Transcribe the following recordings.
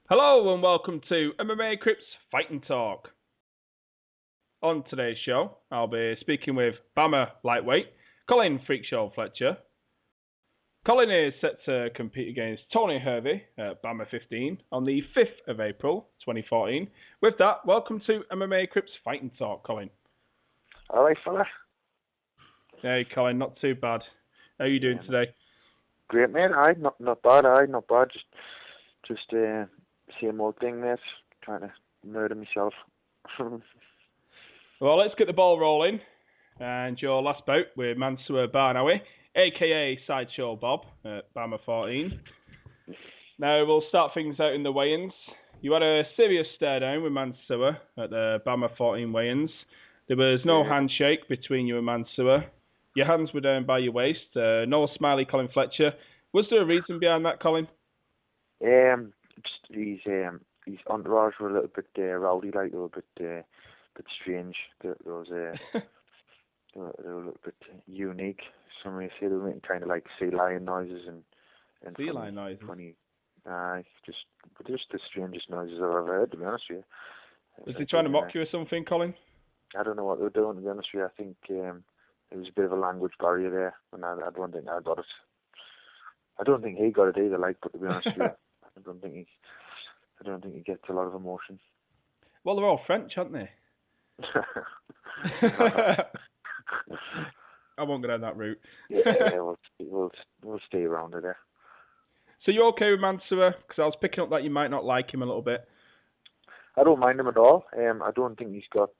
Hello and welcome to MMA Crypt's Fighting Talk. On today's show, I'll be speaking with BAMMA lightweight, Colin Freakshow Fletcher. Colin is set to compete against Tony Hervey at BAMMA 15 on the 5th of April 2014. With that, welcome to MMA Crypt's Fighting Talk, Colin. Alright, fella. Hey, Colin, not too bad. How are you doing today? Great, mate. Not bad. Not bad. Just same old thing, mate. Trying to murder myself. Well, let's get the ball rolling. And your last bout with Mansour Barnaoui, a.k.a. Sideshow Bob, at BAMMA 14. Now, we'll start things out in the weigh-ins. You had a serious stare-down with Mansour at the BAMMA 14 weigh-ins. There was no handshake between you and Mansour. Your hands were down by your waist. No smiley Colin Fletcher. Was there a reason behind that, Colin? His entourage were a little bit rowdy, like a little bit strange. They were a little bit unique. Some may say they were making kind of like sea lion noises and sea lion noises. Funny, just the strangest noises I've ever heard, to be honest with you. Was they trying to mock you or something, Colin? I don't know what they were doing, to be honest with you. I think there was a bit of a language barrier there, and I don't think I got it. I don't think he got it either, but to be honest with you, I don't think he gets a lot of emotion. Well, they're all French, aren't they? I won't go down that route. Yeah, we'll stay around it there. So you're okay with Mansour? Because I was picking up that you might not like him a little bit. I don't mind him at all. I don't think he's got.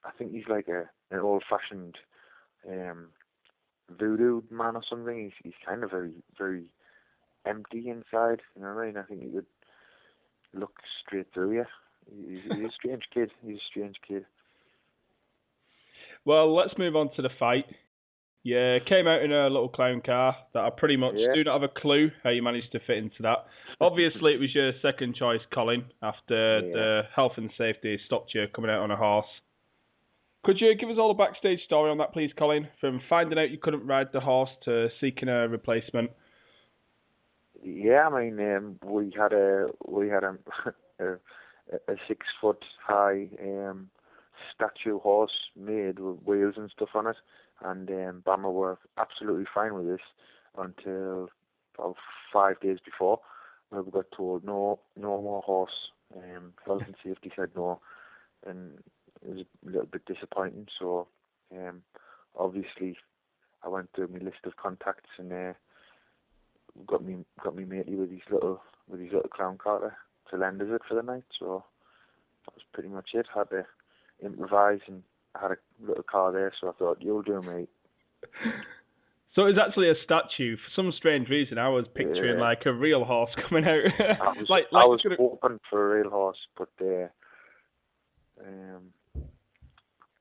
I think he's like an old-fashioned voodoo man or something. He's kind of very, very empty inside. You know what I mean? I think he would look straight through you. He's a strange kid. He's a strange kid. Well, let's move on to the fight. You came out in a little clown car that I pretty much do not have a clue how you managed to fit into that. Obviously, it was your second choice, Colin, after the health and safety stopped you coming out on a horse. Could you give us all the backstage story on that, please, Colin? From finding out you couldn't ride the horse to seeking a replacement. Yeah, I mean, we had a 6 foot high statue horse made with wheels and stuff on it, and BAMMA were absolutely fine with this until about 5 days before, where we got told no more horse. Health and safety said no, and it was a little bit disappointing. So obviously I went through my list of contacts and got me matey with his little clown car to lend us it for the night. So that was pretty much it. Had to improvise, and I had a little car there, so I thought, you'll do, mate. So it was actually a statue. For some strange reason, I was picturing like a real horse coming out. I was hoping for a real horse, but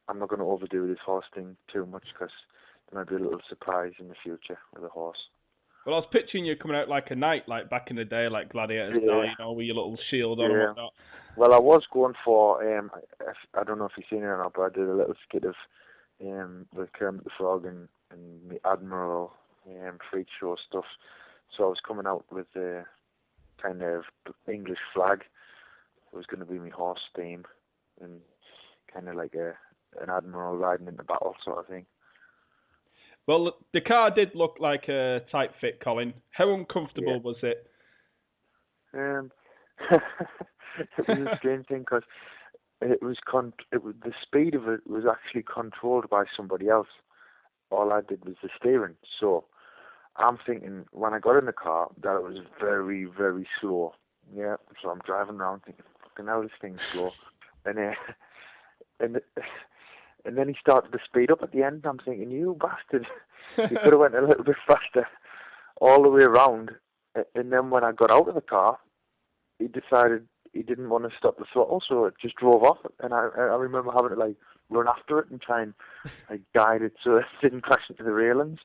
I'm not going to overdo this horse thing too much, because there might be a little surprise in the future with a horse. Well, I was picturing you coming out like a knight, like back in the day, like gladiators, with your little shield on and whatnot. Well, I was going for, I don't know if you've seen it or not, but I did a little skit of with Kermit the Frog and the Admiral Freakshow stuff. So I was coming out with a kind of English flag. It was going to be my horse theme, and kind of like an admiral riding into battle sort of thing. Well, the car did look like a tight fit, Colin. How uncomfortable was it? It was a strange thing, because the speed of it was actually controlled by somebody else. All I did was the steering. So I'm thinking, when I got in the car, that it was very, very slow. Yeah, so I'm driving around thinking, fucking hell, this thing's slow. And then he started to speed up at the end, and I'm thinking, you bastard, you could have went a little bit faster all the way around. And then when I got out of the car, he decided he didn't want to stop the throttle, so it just drove off. And I remember having to run after it and try and guide it so it didn't crash into the railings.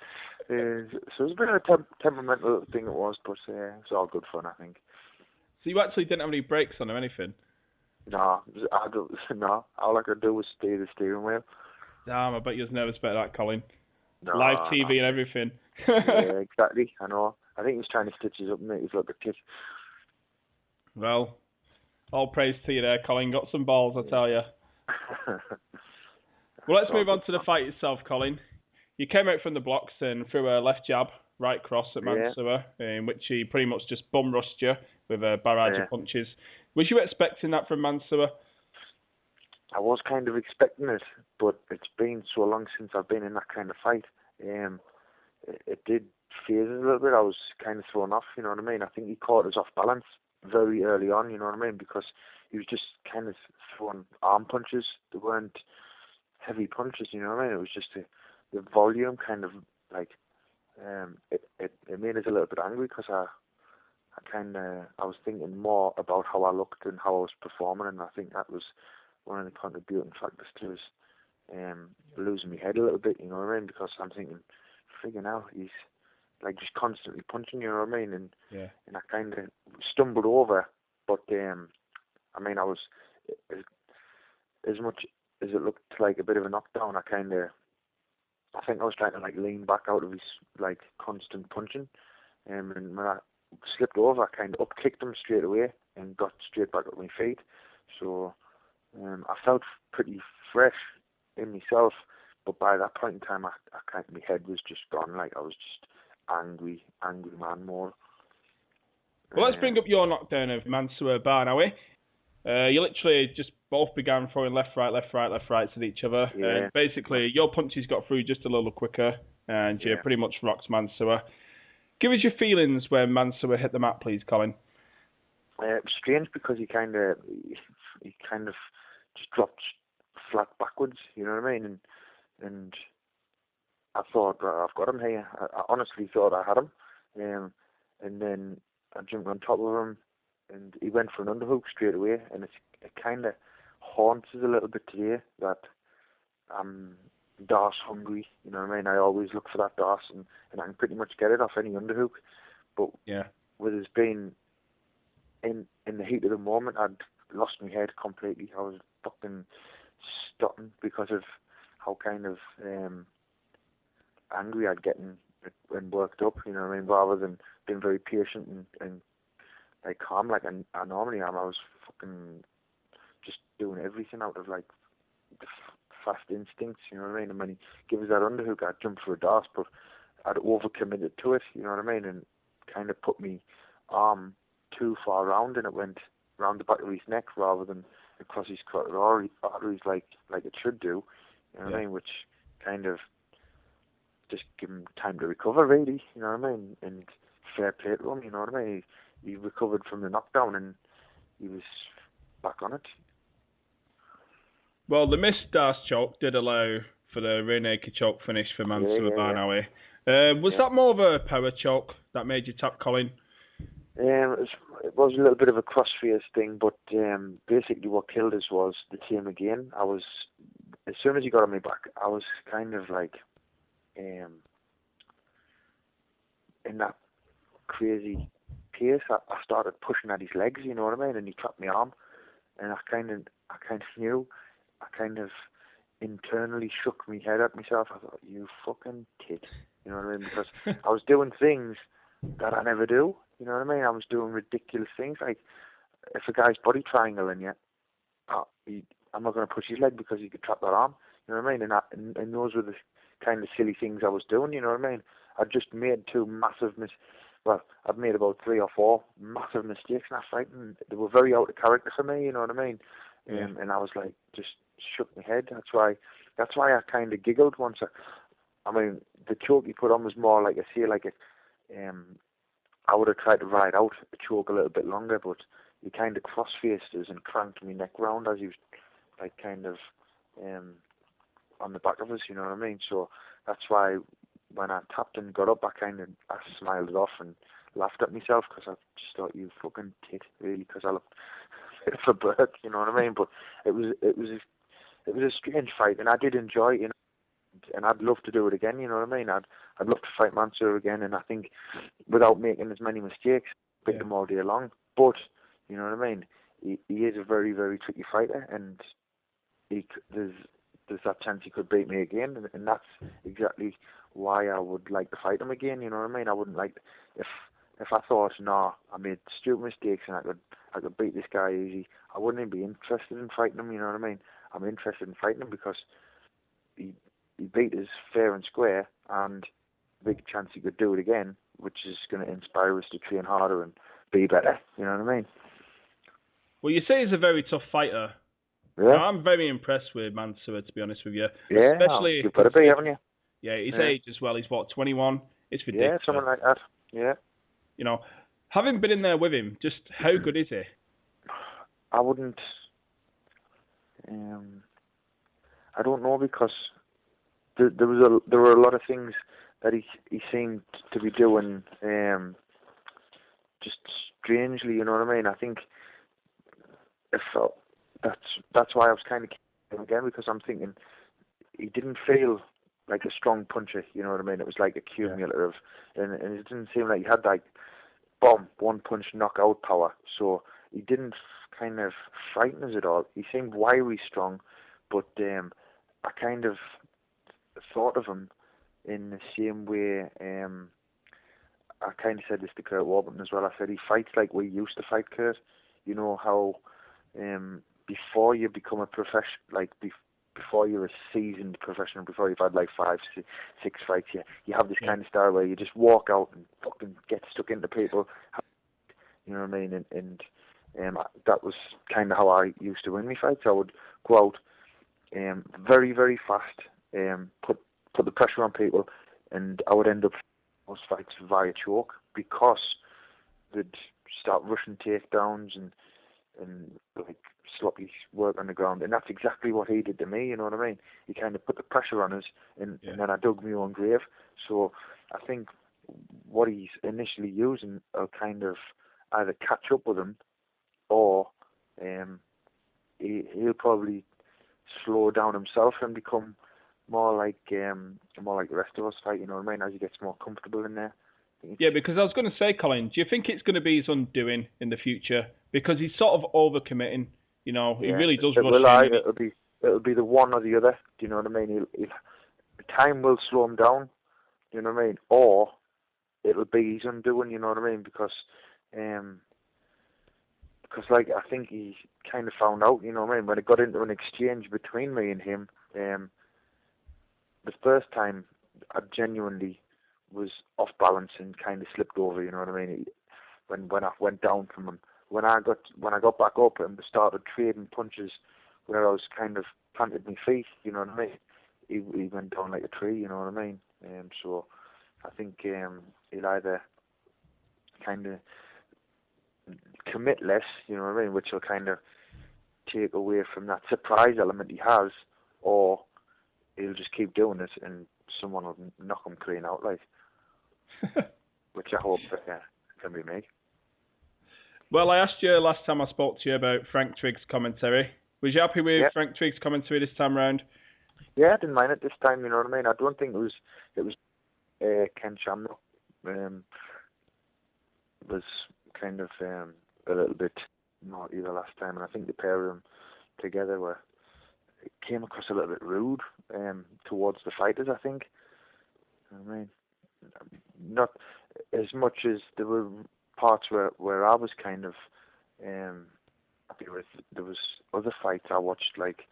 So it was a bit of a temperamental thing it was, but it's all good fun, I think. So you actually didn't have any brakes on or anything? No, all I could do was steer the steering wheel. Damn, I bet you was nervous about that, Colin. No, Live TV and everything. Yeah, exactly, I know. I think he was trying to stitch us up and make us look a kid. Well, all praise to you there, Colin. Got some balls, I tell you. Well, let's move on to the fight itself, Colin. You came out from the blocks and threw a left jab, right cross at Mansour, in which he pretty much just bum rushed you with a barrage of punches. Was you expecting that from Mansour? I was kind of expecting it, but it's been so long since I've been in that kind of fight. It did phase us a little bit. I was kind of thrown off, you know what I mean? I think he caught us off balance very early on, you know what I mean? Because he was just kind of throwing arm punches. They weren't heavy punches, you know what I mean? It was just the volume kind of like, it made us a little bit angry because I was thinking more about how I looked and how I was performing, and I think that was one of the contributing factors to us losing my head a little bit, you know what I mean? Because I'm thinking, friggin' hell, he's like just constantly punching, you know what I mean? And I kind of stumbled over, but I mean, I was as much as it looked like a bit of a knockdown. I think I was trying to like lean back out of his like constant punching, and when I slipped over, I kind of up kicked him straight away and got straight back up my feet. So I felt pretty fresh in myself, but by that point in time, my head was just gone. Like I was just angry man more. Well, let's bring up your knockdown of Mansour Barnaoui. You literally just both began throwing left, right at each other. Yeah. And basically, your punches got through just a little quicker, and you pretty much rocked Mansour. Give us your feelings when Mansour hit the mat, please, Colin. It was strange because he kind of just dropped flat backwards, you know what I mean? And I thought, I've got him here. I honestly thought I had him. And then I jumped on top of him, and he went for an underhook straight away. And it kind of haunts us a little bit today that I'm DARS hungry, you know what I mean? I always look for that DARS, and I can pretty much get it off any underhook. But with us being in the heat of the moment, I'd lost my head completely. I was fucking stopping because of how kind of angry I'd get and worked up, you know what I mean? Rather than being very patient and like calm like I normally am. I was fucking just doing everything out of like the fast instincts, you know what I mean? And when he gave us that underhook, I'd jump for a DARS, but I'd overcommitted to it, you know what I mean? And kind of put me arm too far round, and it went round the back of his neck rather than across his carotid arteries like it should do, you know what I mean? Which kind of just give him time to recover, really, you know what I mean? And fair play to him, you know what I mean? He recovered from the knockdown and he was back on it. Well, the missed DARS choke did allow for the rear naked choke finish for Mansour Barnaoui. Was that more of a power choke that made you tap Colin? It was a little bit of a crossface thing, but basically what killed us was the team again. As soon as he got on my back, I was kind of like in that crazy pace. I started pushing at his legs, you know what I mean? And he trapped my arm, and I kind of knew. I kind of internally shook my head at myself. I thought, you fucking tit, you know what I mean? Because I was doing things that I never do, you know what I mean? I was doing ridiculous things, like if a guy's body triangling you, I'm not going to push his leg because he could trap that arm, you know what I mean? And those were the kind of silly things I was doing, you know what I mean? I'd just made I've made about 3 or 4 massive mistakes in that fight, and they were very out of character for me, you know what I mean? And I was like, just shook my head. That's why I kind of giggled once. I mean, the choke he put on was more like I would have tried to ride out the choke a little bit longer, but he kind of cross-faced us and cranked my neck round as he was like kind of on the back of us, you know what I mean? So that's why when I tapped and got up, I smiled it off and laughed at myself because I just thought, you fucking tit, really, because I looked a bit of a bird, you know what I mean? But it was a strange fight, and I did enjoy it, you know, and I'd love to do it again, you know what I mean? I'd love to fight Mansour again, and I think without making as many mistakes, beat them all day long. But, you know what I mean? He is a very, very tricky fighter, and there's that chance he could beat me again, and that's exactly why I would like to fight him again, you know what I mean? I wouldn't like, if if I thought, no, I made stupid mistakes and I could beat this guy easy, I wouldn't even be interested in fighting him. You know what I mean? I'm interested in fighting him because he beat us fair and square, and big chance he could do it again, which is going to inspire us to train harder and be better. You know what I mean? Well, you say he's a very tough fighter. Yeah. Now, I'm very impressed with Mansour, to be honest with you. Yeah, Especially you've got to be, haven't you? Yeah, his age as well. He's what, 21? It's ridiculous. Yeah, something like that. Yeah. You know, having been in there with him, just how good is he? I wouldn't. I don't know, because there were a lot of things that he seemed to be doing just strangely. You know what I mean? I think I felt that's why I was kind of keen again, because I'm thinking he didn't feel like a strong puncher. You know what I mean? It was like a cumulative, and it didn't seem like he had like one punch knockout power. So he didn't kind of frighten us at all. He seemed wiry strong, but I kind of thought of him in the same way. I kind of said this to Curt Warburton as well. I said he fights like we used to fight, Curt. You know how before you become a before you're a seasoned professional, before you've had like 5, 6 fights, you have this kind of style where you just walk out and fucking get stuck into people. You know what I mean? And that was kind of how I used to win my fights. I would go out very, very fast, put the pressure on people, and I would end up most fights via choke, because they'd start rushing takedowns and like sloppy work on the ground, and that's exactly what he did to me. You know what I mean? He kind of put the pressure on us, and then I dug my own grave. So I think what he's initially using will kind of either catch up with him, or he'll probably slow down himself and become more like the rest of us fight. You know what I mean? As he gets more comfortable in there. Yeah, because I was going to say, Colin, do you think it's going to be his undoing in the future? Because he's sort of overcommitting. You know, he really does rush in. It'll be the one or the other. Do you know what I mean? Time will slow him down. Do you know what I mean? Or it'll be his undoing. You know what I mean? Because like I think he kind of found out. You know what I mean? When it got into an exchange between me and him, the first time I genuinely was off balance and kind of slipped over. You know what I mean? When I went down from him. When I got back up and started trading punches where I was kind of planted my feet, you know what I mean? He went down like a tree, you know what I mean? So I think he'll either kind of commit less, you know what I mean, which will kind of take away from that surprise element he has, or he'll just keep doing it and someone will knock him clean out, like. Which I hope can be me. Well, I asked you last time I spoke to you about Frank Trigg's commentary. Was you happy with Frank Trigg's commentary this time round? Yeah, I didn't mind it this time. You know what I mean? I don't think it was Ken Shamrock. Was kind of a little bit naughty the last time, and I think the pair of them together came across a little bit rude towards the fighters. I think. You know what I mean? Not as much as there were parts where I was kind of happy with. There was other fights I watched, like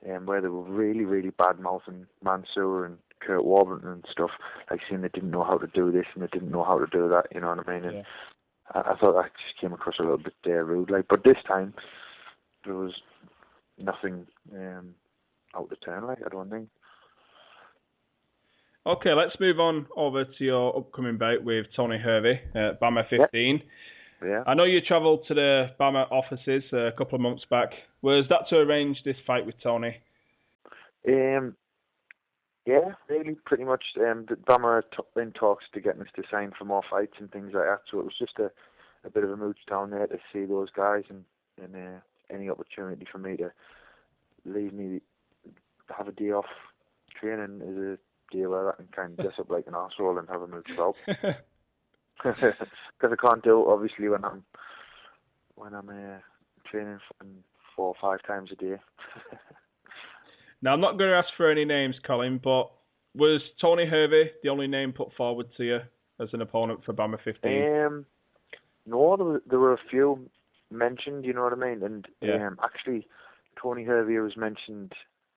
where they were really, really bad mouthing Mansour and Curt Warburton and stuff, like saying they didn't know how to do this and they didn't know how to do that. You know what I mean? And I thought that just came across a little bit rude. Like, but this time there was nothing out of turn. Like, I don't think. Okay, let's move on over to your upcoming bout with Tony Hervey at BAMMA 15. Yeah. I know you travelled to the BAMMA offices a couple of months back. Was that to arrange this fight with Tony? Yeah, really, pretty much. The BAMMA in talks to getting us to sign for more fights and things like that. So it was just a bit of a mooch down there to see those guys, and any opportunity for me to have a day off training is a day where I can kind of dress up like an arsehole and have a mooch about. Because I can't do it, obviously, when I'm training 4 or 5 times a day. Now, I'm not going to ask for any names, Colin, but was Tony Hervey the only name put forward to you as an opponent for BAMMA 15? No, there were a few mentioned, you know what I mean? And Yeah. actually, Tony Hervey was mentioned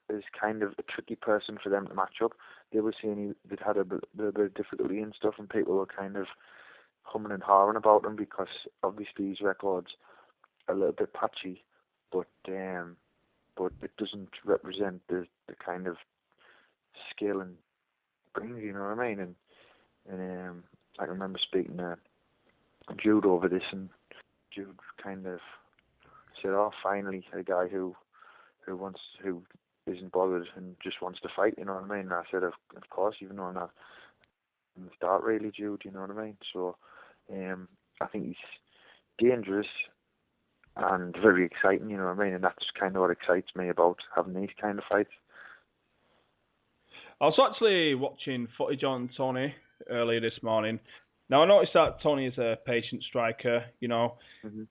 as kind of a tricky person for them to match up. They were saying they'd had a bit of difficulty and stuff, and people were kind of humming and hawing about him because obviously his record's a little bit patchy, but it doesn't represent the kind of skill and brings, you know what I mean? And I remember speaking to Jude over this, and Jude kind of said, "Oh, finally, a guy who isn't bothered and just wants to fight." You know what I mean? And I said, "Of course, you've known that from the start, really, Jude. You know what I mean?" So, I think he's dangerous and very exciting. You know what I mean? And that's kind of what excites me about having these kind of fights. I was actually watching footage on Tony earlier this morning. Now, I noticed that Tony is a patient striker, you know,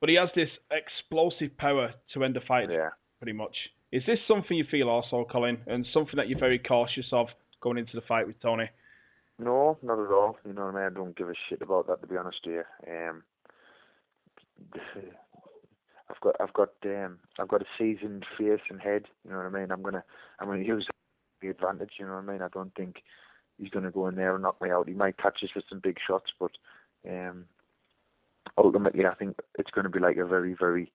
but he has this explosive power to end a fight, pretty much. Is this something you feel also, Colin, and something that you're very cautious of going into the fight with Tony? No, not at all. You know what I mean? I don't give a shit about that, to be honest with you. I've got a seasoned face and head. You know what I mean? I'm gonna use the advantage. You know what I mean? I don't think he's gonna go in there and knock me out. He might catch us with some big shots, but ultimately, I think it's going to be like a very, very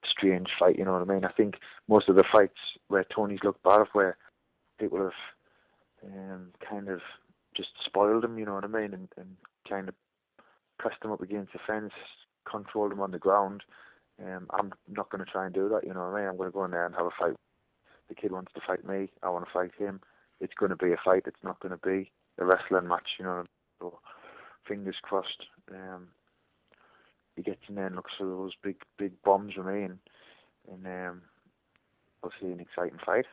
strange fight. You know what I mean? I think most of the fights where Tony's looked bad, where people have kind of just spoiled him. You know what I mean? And kind of pressed him up against the fence, controlled him on the ground. I'm not going to try and do that. You know what I mean? I'm going to go in there and have a fight. The kid wants to fight me. I want to fight him. It's going to be a fight. It's not going to be a wrestling match, you know. So, fingers crossed. He gets in there and looks for those big bombs with me, and we'll see an exciting fight.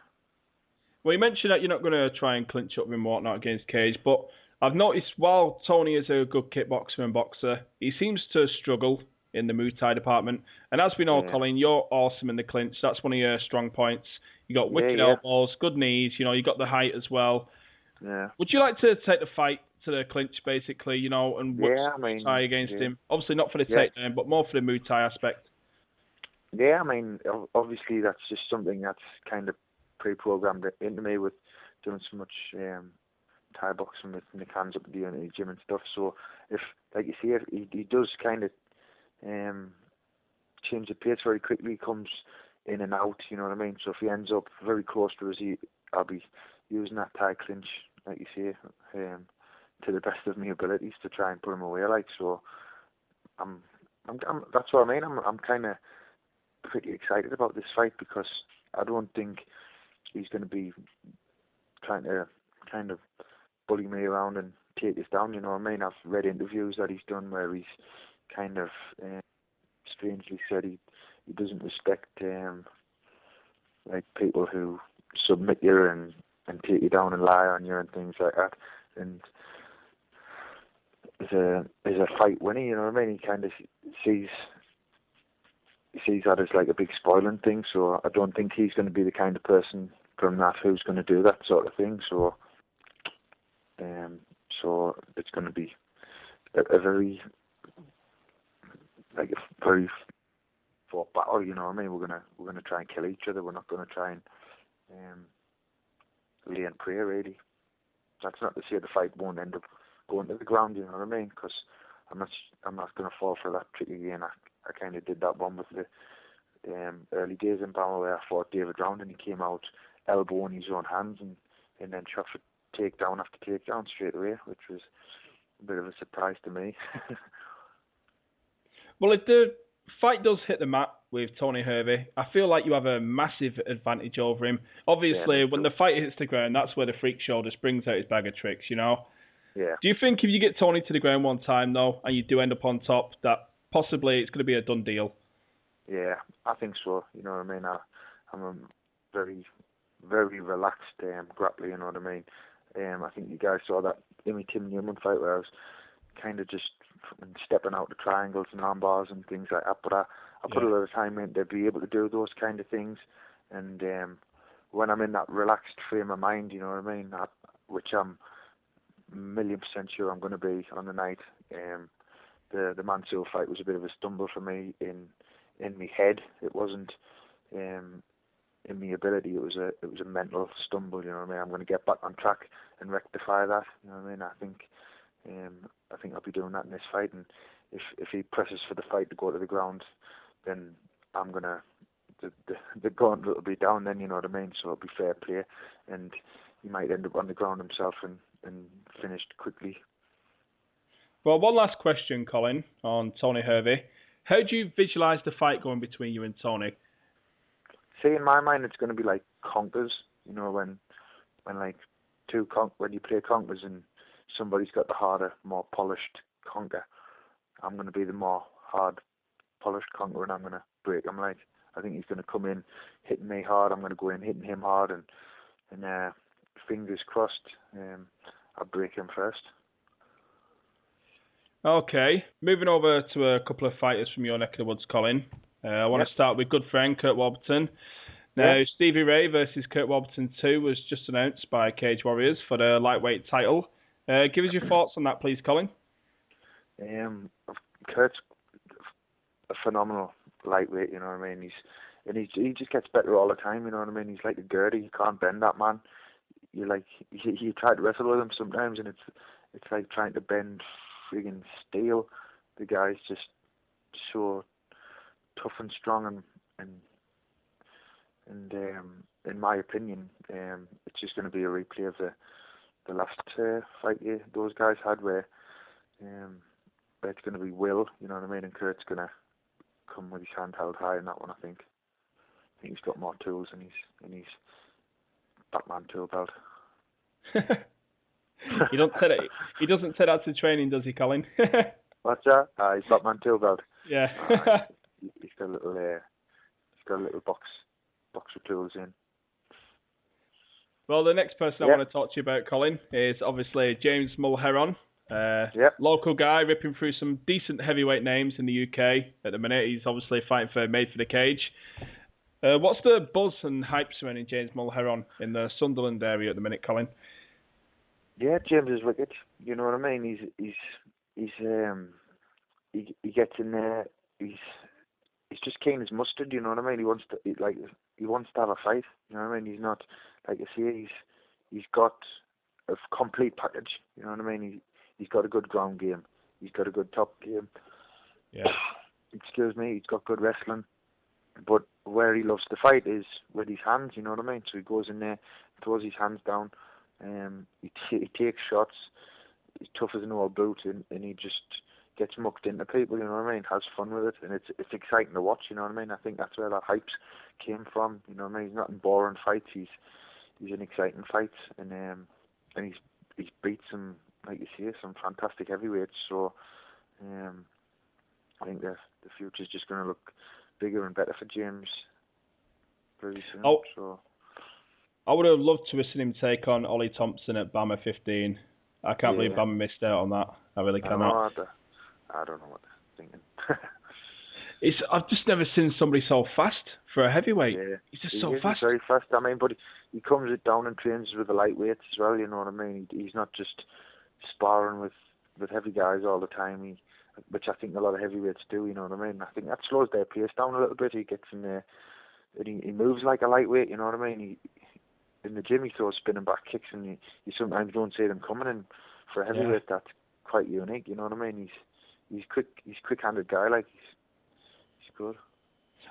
Well, you mentioned that you're not going to try and clinch up and whatnot against Cage, but I've noticed while Tony is a good kickboxer and boxer, he seems to struggle in the Muay Thai department. And as we know, Colin, you're awesome in the clinch. That's one of your strong points. You got wicked elbows, good knees. You know, you got the height as well. Yeah. Would you like to take the fight to the clinch, basically? You know, and work Muay Thai against him? Obviously not for the takedown, but more for the Muay Thai aspect. Yeah, I mean, obviously that's just something that's kind of pre-programmed into me with doing so much Thai boxing with Nick Hands up at the gym and stuff. So if, like you see, he does kind of change the pace very quickly, comes in and out, you know what I mean? So if he ends up very close to us, I'll be using that Thai clinch, like you say, to the best of my abilities to try and put him away. Like, so I'm that's what I mean. I'm kind of pretty excited about this fight because I don't think he's going to be trying to kind of bully me around and take us down, you know what I mean? I've read interviews that he's done where he's kind of strangely said he doesn't respect like people who submit you and take you down and lie on you and things like that. And as a fight winner, you know what I mean? He kind of sees that as like a big spoiling thing. So I don't think he's going to be the kind of person from that who's going to do that sort of thing. So it's going to be a very fought battle, you know what I mean? We're gonna try and kill each other. We're not gonna try and lay and pray, really. That's not to say the fight won't end up going to the ground, you know what I mean? Because I'm not gonna fall for that trick again. I kind of did that one with the early days in BAMMA where I fought David Round and he came out elbowing his own hands and then shot for takedown after takedown straight away, which was a bit of a surprise to me. Well, if the fight does hit the mat with Tony Hervey, I feel like you have a massive advantage over him. Obviously, when the fight hits the ground, that's where the Freakshow just brings out his bag of tricks, you know? Yeah. Do you think if you get Tony to the ground one time, though, and you do end up on top, that possibly it's going to be a done deal? Yeah, I think so. You know what I mean? I'm a very, very relaxed grappler, you know what I mean? I think you guys saw that Tim Newman fight where I was kind of just stepping out the triangles and arm bars and things like that. But I put a lot of time in to be able to do those kind of things. And when I'm in that relaxed frame of mind, you know what I mean, which I'm 1,000,000% sure I'm going to be on the night. The Mansour fight was a bit of a stumble for me in my head. It wasn't in my ability. It was a mental stumble. You know what I mean? I'm going to get back on track and rectify that. You know what I mean? I think I'll be doing that in this fight. And if he presses for the fight to go to the ground, then I'm gonna the gauntlet will be down. Then, you know what I mean? So it'll be fair play, and he might end up on the ground himself and finished quickly. Well, one last question, Colin, on Tony Hervey. How do you visualise the fight going between you and Tony? See, in my mind, it's going to be like conkers. You know, when you play conkers and somebody's got the harder, more polished conker, I'm going to be the more hard, polished conker, and I'm going to break him. I think he's going to come in hitting me hard. I'm going to go in hitting him hard, and fingers crossed, I'll break him first. Okay, moving over to a couple of fighters from your neck of the woods, Colin. I want to start with good friend Curt Warburton. Now, Stevie Ray versus Curt Warburton 2 was just announced by Cage Warriors for the lightweight title. Give us your thoughts on that, please, Colin. Kurt's a phenomenal lightweight, you know what I mean? He just gets better all the time, you know what I mean? He's like a Gertie. You can't bend that man. You try to wrestle with him sometimes, and it's like trying to bend friggin' steel. The guy's just so tough and strong, and in my opinion, it's just going to be a replay of the last fight those guys had, where it's going to be Will, you know what I mean, and Kurt's going to come with his hand held high in that one. I think he's got more tools in his Batman tool belt. He doesn't say that to training, does he, Colin? What's that? His Batman tool belt. Yeah. He's got a little box with tools in. Well, the next person I want to talk to you about, Colin, is obviously James Mulheron. Local guy ripping through some decent heavyweight names in the UK at the minute. He's obviously fighting for Made for the Cage. What's the buzz and hype surrounding James Mulheron in the Sunderland area at the minute, Colin? Yeah, James is wicked. You know what I mean? He gets in there. He's just keen as mustard. You know what I mean? He wants to have a fight. You know what I mean? He's not, like I say, he's got a complete package. You know what I mean? He's got a good ground game. He's got a good top game. Yeah. Excuse me. He's got good wrestling. But where he loves to fight is with his hands. You know what I mean? So he goes in there, throws his hands down. He takes shots. He's tough as an old boot, and he just gets mucked into people. You know what I mean? Has fun with it, and it's exciting to watch. You know what I mean? I think that's where that hype came from. You know what I mean? He's not in boring fights. He's in exciting fights, and he's beat some, like you say, some fantastic heavyweights. So I think the future's just going to look bigger and better for James very soon. So I would have loved to have seen him take on Ollie Thompson at BAMMA 15. I can't believe BAMMA missed out on that. I really cannot. I don't know what they're thinking. I've just never seen somebody so fast for a heavyweight. Yeah. He's just so fast. He's very fast. I mean, but he comes it down and trains with the lightweights as well. You know what I mean? He's not just sparring with heavy guys all the time. Which I think a lot of heavyweights do. You know what I mean? I think that slows their pace down a little bit. He gets in there, and he moves like a lightweight. You know what I mean? In the gym, he throws spinning back kicks, and you sometimes don't see them coming. And for a heavyweight, that's quite unique. You know what I mean? He's quick. He's quick-handed guy. Like he's good.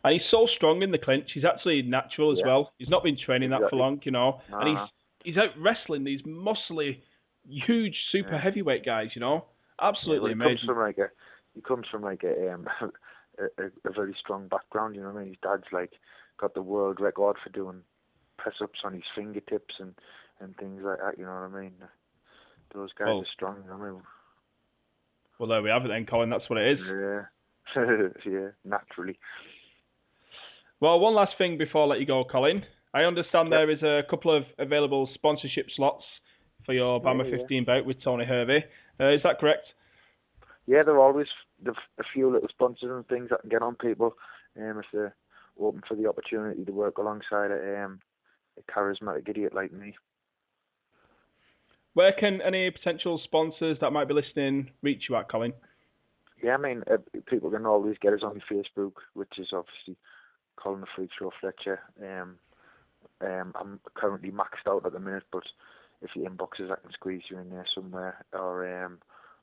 And he's so strong in the clinch. He's actually natural as well. He's not been training that for long, you know. Nah. And he's out wrestling these muscly, huge, super heavyweight guys. You know, absolutely amazing. He comes from a very strong background. You know what I mean? His dad's got the world record for doing press-ups on his fingertips and things like that, you know what I mean? Those guys are strong, you know what I mean? Well, there we have it then, Colin. That's what it is. Yeah. Yeah, naturally. Well, one last thing before I let you go, Colin. I understand there is a couple of available sponsorship slots for your BAMMA 15 bout with Tony Hervey. Is that correct? Yeah, there are always a few little sponsors and things that can get on people if they're open for the opportunity to work alongside a charismatic idiot like me. Where can any potential sponsors that might be listening reach you at, Colin? Yeah, I mean, people can always get us on Facebook, which is obviously Colin the Freakshow Fletcher. I'm currently maxed out at the minute, but if you inbox us, I can squeeze you in there somewhere. Or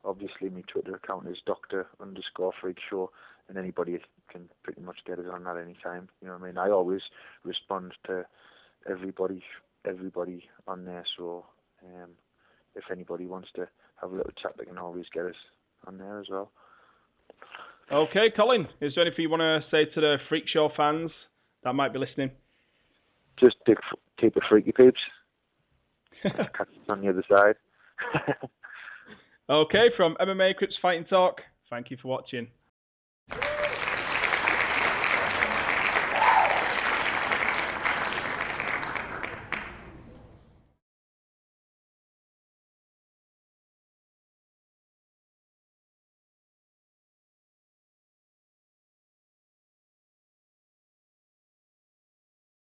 obviously, my Twitter account is Dr_Freakshow, and anybody can pretty much get us on that any time. You know what I mean? I always respond to everybody on there. So if anybody wants to have a little chat, they can always get us on there as well. Okay, Colin, is there anything you want to say to the Freakshow fans that might be listening? Just keep it freaky, peeps. Catch us on the other side. Okay, from MMA Crypt's Fighting Talk, thank you for watching.